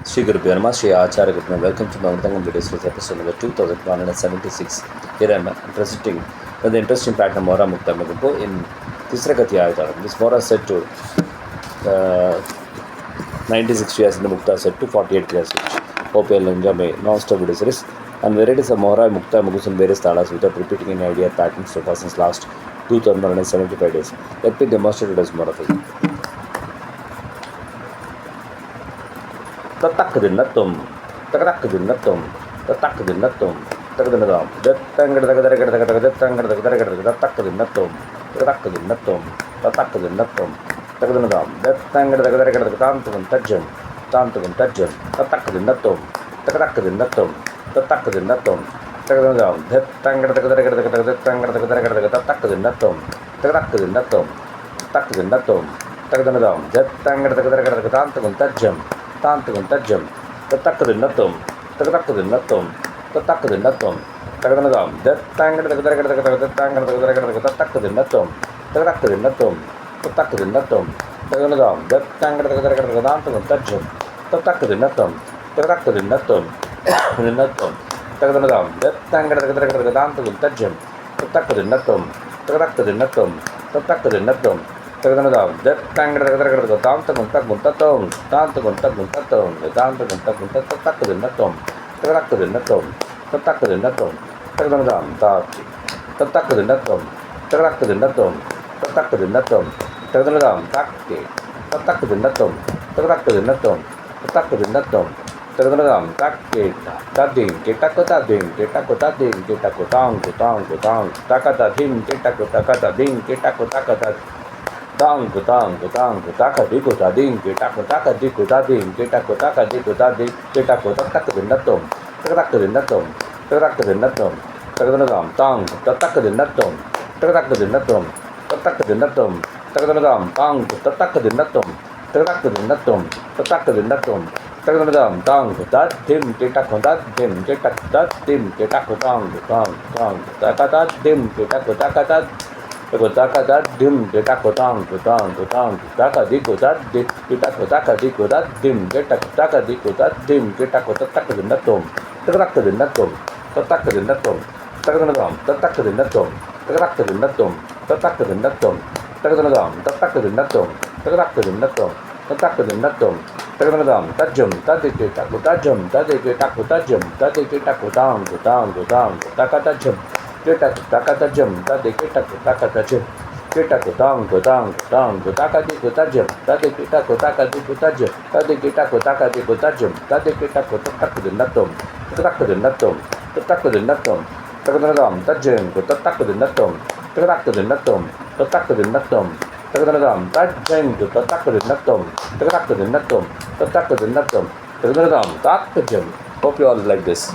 Sri Guru Namaha, Sri Acharya Guru. Welcome to Mamadangam Video Series episode number 2176. Here I am presenting the interesting pattern Mohra Mukta Magumpo in Tisrakati Ayatharam. This Mohra set to 96 years in the Mukta set to 48 years. Hope you will enjoy my non-stop video series. And varieties of Mohra Mukta Magus in various talas without repeating any idea patterns so far since last 2175 days. Let me demonstrate it as more of it. Tatakadinatum, Takadinatum, Tatakadinatum, Takadinadam, Takadinatum, Takadinatum, Tatakadinatum, Takadinadam, Tantum, Tajam, Tantum, Tajam, Tatakadinatum, Takadinatum, Tatakadinatum, Takadinadam, Takadinatum, Takadinatum, Takadinatum, Takadinadam, Tantum, Tajam. Tantum, Tajam, Tatakadinatum, Takadinatum, Tatakadinatum, Takadinadam, Tatakadinatum, Tatakadinatum, Tatakadinatum, Takadinadam, Tantum, Tajam, Tatakadinatum, Tatakadinatum, Takadinadam, Tantum, Tajam, Tatakadinatum, Tatakadinatum, Tatakadinatum, Tagadam, that tangled Tantum, Taguntatum, Tantaguntaguntatum, the Tantaguntaguntatum, Tarakadinatum, Tatakadinatum, Tagadam, Tatakadinatum, Tarakadinatum, Tatakadinatum, Tagadam, Takti, Tatakadinatum, Tarakadinatum, Tatakadinatum, Tagadam, Takti, Tadim, Kitakotadin, Kitakotadin, Kitakotang, Kutang, Kutang, Takatadim, Kitakotakadim, Kitakotakata. Tang kutang kutang kutaka di kutading kita kutaka di kutading kita kutaka di kutading kita kutaka kedendatum terak kedendatum terak kedendatum terak tang tetak kedendatum terak kedendatum tetak kedendatum terak tang tetak kedendatum terak kedendatum tetak kedendatum terak tang kutat dim kita kutat dim kita kutat dim kita kutang kutang kutang kutaka dim kita kutaka Kotaka dim, kita kotang, kotang, kotang, kotaka di kotat, kita kotaka di kotat, dim, kita kotaka di kotat, dim, kita kotak kedendatum, terak kedendatum, tetak kedendatum, terak tetak kedendatum, terak kedendatum, tetak kedendatum, terak kedendatum, terak kedendatum, tetak kedendatum, terak tajam, tadi kita kotajam, tadi kita kotajam, tadi kita kotang, kotang, kotang, kotaka tajam. Kita tajam, tadi kita tajam, kita kutang, kutang, kutang, kutaka di kutajam, tadi kita kutaka di kutajam, tadi kita kutaka di kutajam, tadi kita kutak kedendatum, tetak kedendatum, tetak kedendatum, tetak tajam, kutak kedendatum, tetak kedendatum, tetak kedendatum, tajam, kutak kedendatum, tetak kedendatum, tetak kedendatum, tak tajam. Hope you all like this.